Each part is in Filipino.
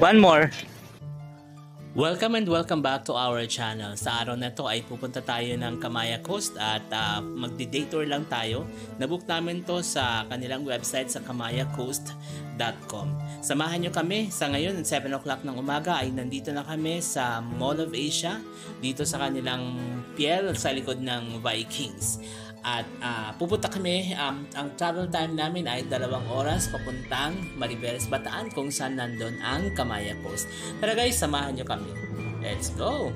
One more. Welcome and welcome back to our channel. Sa araw na to ay pupunta tayo ng Camaya Coast at magdi-day tour lang tayo. Nabook namin to sa kanilang website sa camayacoast.com. Samahan nyo kami. Sa ngayon, 7 o'clock ng umaga ay nandito na kami sa Mall of Asia, dito sa kanilang pier sa likod ng Vikings. At pupunta kami, ang travel time namin ay 2 oras papuntang Mariveles, Bataan, kung saan nandun ang Camaya Coast. Tara guys, samahan nyo kami. Let's go!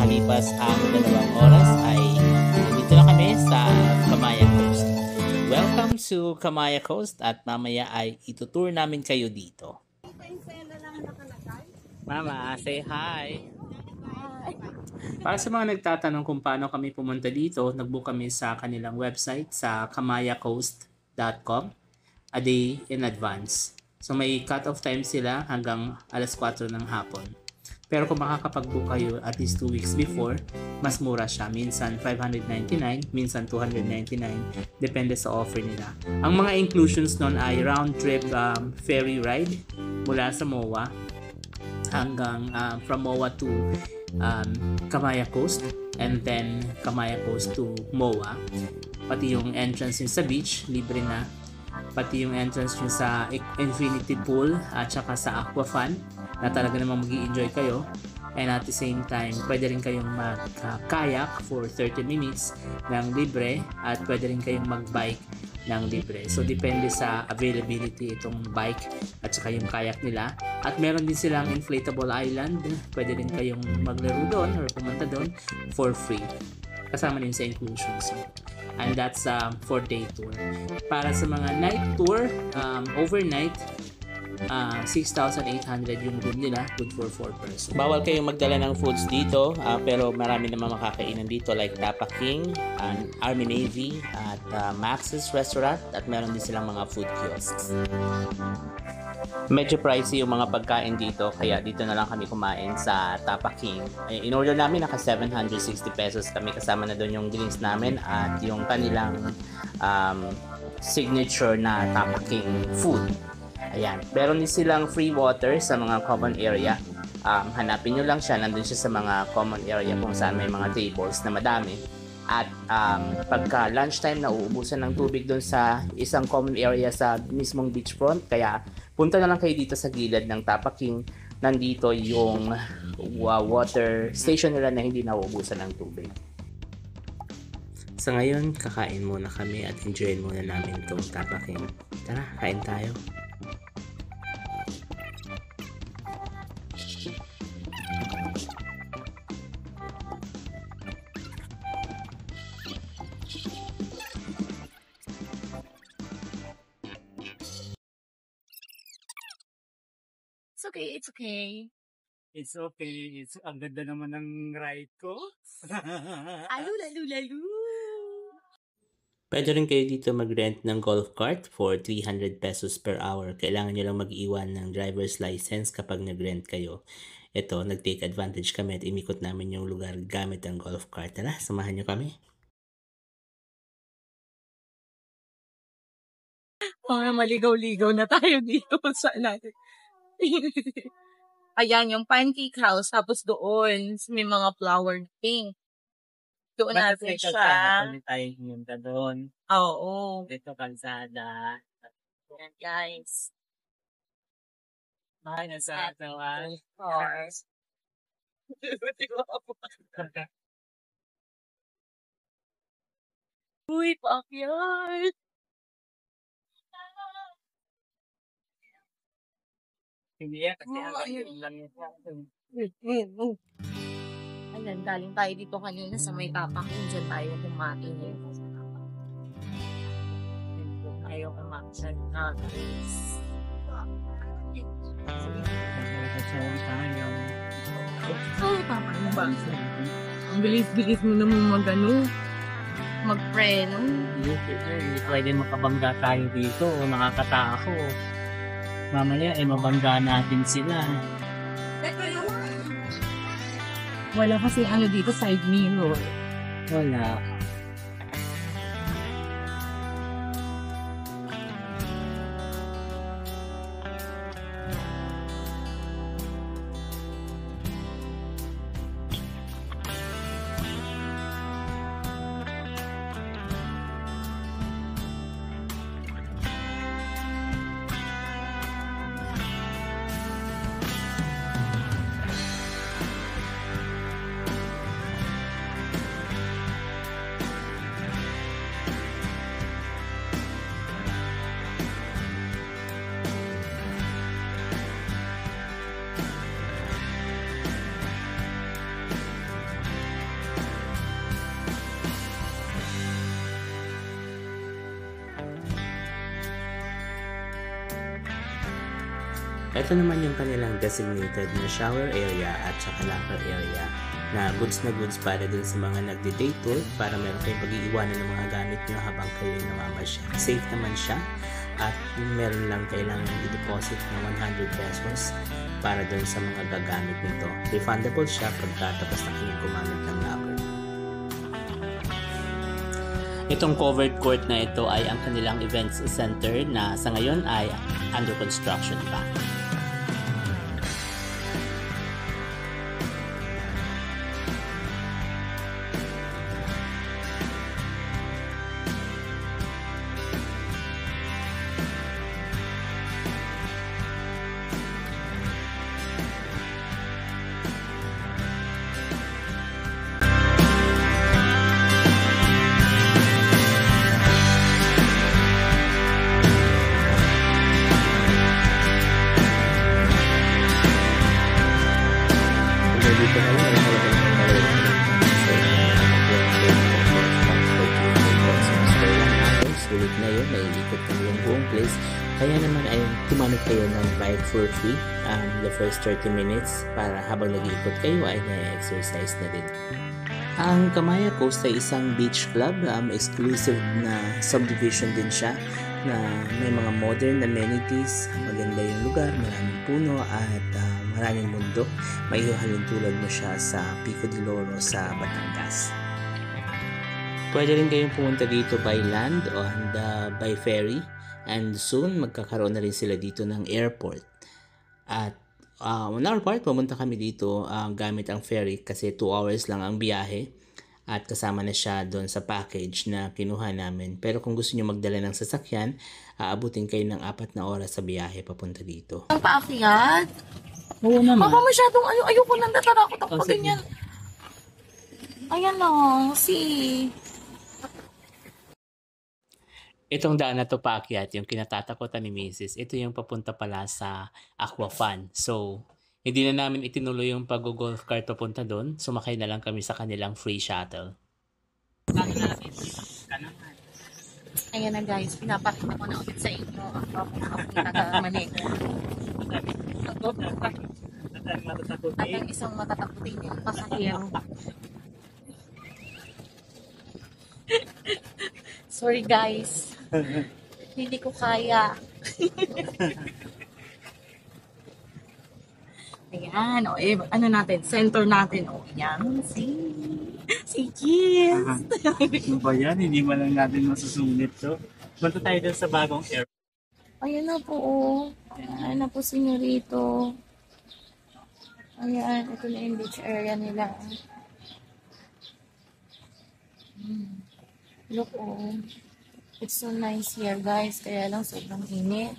Kalipas ang 2 oras ay dito na kami sa Camaya Coast. Welcome to Camaya Coast at mamaya ay itutour namin kayo dito. Mama, say hi! Para sa mga nagtatanong kung paano kami pumunta dito, nagbook kami sa kanilang website sa camayacoast.com a day in advance. So may cut-off time sila hanggang alas 4 ng hapon. Pero kung makakapag-book kayo at least 2 weeks before, mas mura siya. Minsan 599, minsan 299. Depende sa offer nila. Ang mga inclusions nun ay round-trip ferry ride mula sa MOA hanggang from MOA to Camaya Coast, and then Camaya Coast to MOA. Pati yung entrance yun sa beach, libre na. Pati yung entrance yun sa infinity pool at saka sa aquafun na talaga namang mag-i-enjoy kayo. And at the same time, pwede rin kayong mag-kayak for 30 minutes ng libre at pwede rin kayong mag-bike ng libre. So depende sa availability itong bike at saka yung kayak nila. At meron din silang inflatable island. Pwede rin kayong maglaro doon or pumunta doon for free. Kasama din sa inclusions. And that's 4-day tour. Para sa mga night tour, overnight, 6,800 yung room nila, good for 4 persons. Bawal kayong magdala ng foods dito, pero marami naman makakainan dito like Tapa King, Army Navy, at Max's Restaurant, at meron din silang mga food kiosks. Medyo pricey yung mga pagkain dito, kaya dito na lang kami kumain sa Tapa King. In order namin, naka 760 pesos kami, kasama na doon yung drinks namin at yung kanilang signature na Tapa King food. Ayan. Meron din silang free water sa mga common area. Hanapin nyo lang siya. Nandun siya sa mga common area kung saan may mga tables na madami. At pagka lunchtime, nauubusan ng tubig doon sa isang common area sa mismong beachfront. Kaya punta na lang kayo dito sa gilid ng Tapa King. Nandito yung water station nila na hindi nauubusan ng tubig. Sa ngayon, kakain muna kami at enjoyin muna namin itong Tapa King. Tara, kain tayo. It's okay. It's okay. Ang ganda naman ng ride ko. Alulalu. Pwede rin kayo dito mag-rent ng golf cart for 300 pesos per hour. Kailangan nyo lang mag-iwan ng driver's license kapag nag-rent kayo. Ito, nag-take advantage kami at imikot namin yung lugar gamit ang golf cart. Tara, samahan nyo kami. Mga maligaw-ligaw na tayo dito sa natin. Ayan, yung pancake house. Tapos doon, may mga flower pink. Doon natin siya. Bakit tayo pumunta doon? Oo. Dito kalsada. Ayan, guys. Ay, nasa atawan. Cars. Uy, paakyat. Hindi yan, kasi ang lang yung Ayan, galing tayo dito kanina sa may Tapa King. Diyan tayo kumain eh. Ayaw kumain sa guys. Ay, Papa, ano ba? Ang bilis-bilis mo naman magano. mag-friend. Hindi pwede makabangga tayo dito. Nakakatako. Mamaya, mabangga natin sila. Wala kasi ano dito, side mirror. Wala. Ito naman yung kanilang designated na shower area at saka locker area na goods para din sa mga nagde-day tour para meron kayong pag-iiwanan ng mga gamit nyo habang kayo namamasyal. Safe naman siya at meron lang kailangan i-deposit ng 100 pesos para dun sa mga gagamit nito. Refundable siya pagkatapos na kayong gumamit ng locker. Itong covered court na ito ay ang kanilang events center na sa ngayon ay under construction pa. Sulit na yun, naiikot kami yung buong place. Kaya naman ay tumamit kayo ng bike for free the first 30 minutes para habang nag-iikot kayo ay na-exercise na din. Ang Kamaya Coast ay isang beach club, exclusive na subdivision din siya na may mga modern amenities, maganda yung lugar, maraming puno at maraming bundok. Maihahalin tulad mo siya sa Pico de Loro sa Batangas. Pwede rin kayong pumunta dito by land and by ferry, and soon magkakaroon na rin sila dito ng airport. At on our part, pumunta kami dito gamit ang ferry kasi 2 hours lang ang biyahe at kasama na siya doon sa package na kinuha namin. Pero kung gusto nyo magdala ng sasakyan, aabutin kayo ng 4 na oras sa biyahe papunta dito. Ang paakyat? Oo naman. Baka masyadong ayoko nang natatakot ako Oh, ganyan. Ayan lang, see. Itong daan na to paakyat, yung kinatatakutan ni Mrs. Ito yung papunta pala sa Aquafun. So, hindi na namin itinuloy yung pag-golf cart papunta doon. Sumakay na lang kami sa kanilang free shuttle. Ayan na guys, pinapakita ko na ulit sa inyo ang nagamaneho. At ang isang matatakutin yung pasahero. Sorry guys. Hindi ko kaya. Ayan, ano natin, center natin. Ayan, si Kiss. Ano ba yan? Hindi man lang natin masusulit to. Punta tayo dun sa bagong air. Ayan na po, Ayan na po, senyorito. Ayan, ito na yung beach area nila. Look, it's so nice here, guys. Kaya lang sobrang init.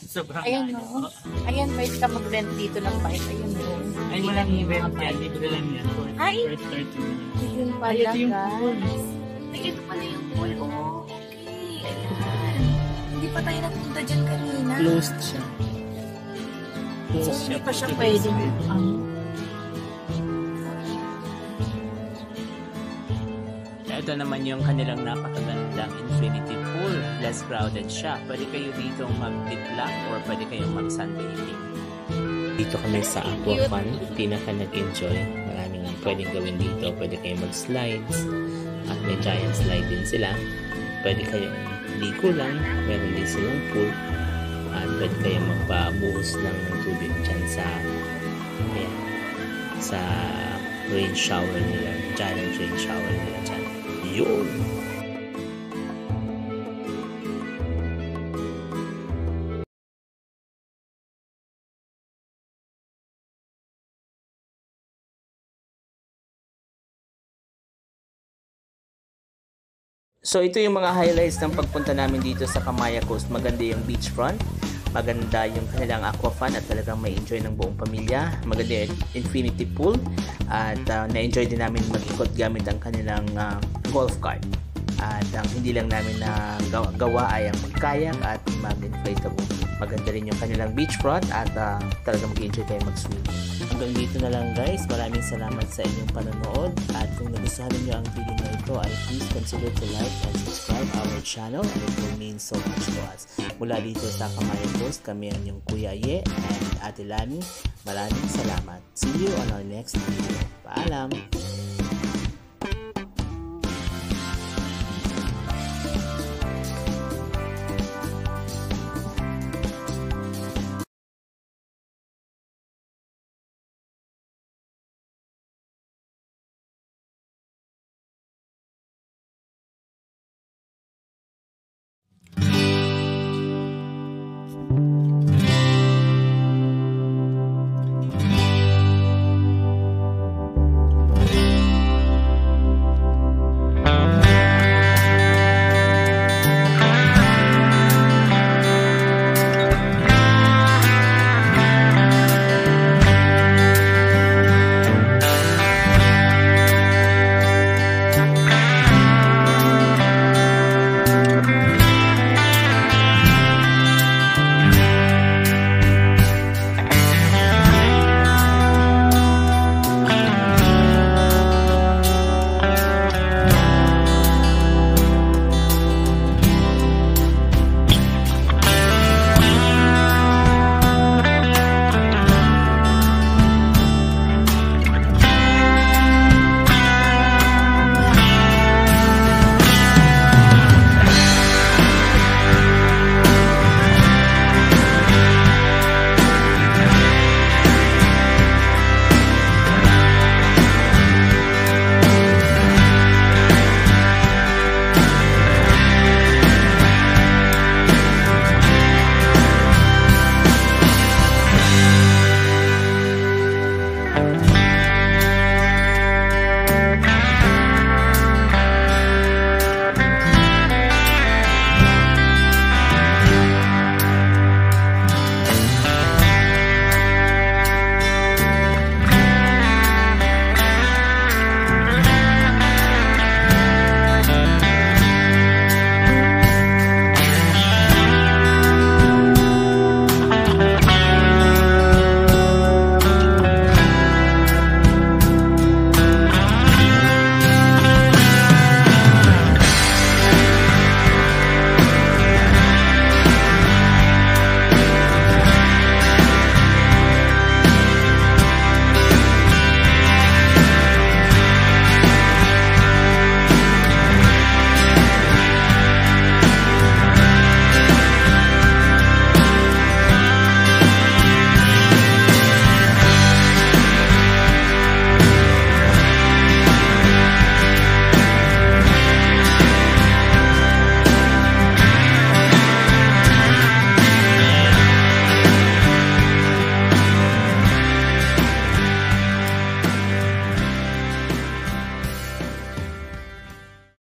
Sobrang Ayan, no? Ayan, pwede ka mag-rent dito ng bike. Ayun, no? Ay, walang event yan. Libre lang yan. Ay! First 30 minutes. Yun pala, Ay, ito yung pool. guys. Ay, ito pala yung pool. Oh, okay. Ayan. Hindi pa tayo nagpunta dyan kanina. Closed siya. So, hindi pa siya pwede. Ito naman yung kanilang napakagandang infinity pool. Less crowded siya. Pwede kayo dito mag-dip-lang or pwede kayong mag-sunbathing. Dito kami sa Aquafun. Pinaka nag-enjoy. Maraming pwedeng gawin dito. Pwede kayong mag-slides. at may giant slide din sila. Pwede kayong ligo lang, meron din silang pool, at pwede kayong magpabuhos ng tubig dyan sa rain shower nila, giant rain shower nila dyan. Yun! So ito yung mga highlights ng pagpunta namin dito sa Camaya Coast. Maganda yung beachfront, maganda yung kanilang aquafun at talagang may enjoy ng buong pamilya. Maganda yung infinity pool at na-enjoy din namin mag-ikot gamit ang kanilang golf cart. At ang hindi lang namin na gawa ay ang mag-kayak at mag-inflatable. Maganda rin yung kanilang beachfront at talagang mag-enjoy kayo mag-swim. Hanggang dito na lang guys. Maraming salamat sa inyong panonood. At kung nagustuhan niyo ang video na ito ay please consider to like and subscribe our channel and it will mean so much to us. Mula dito sa Camaya Coast, kami ang inyong Kuya Ye and Ate Lani. Maraming salamat. See you on our next video. Paalam!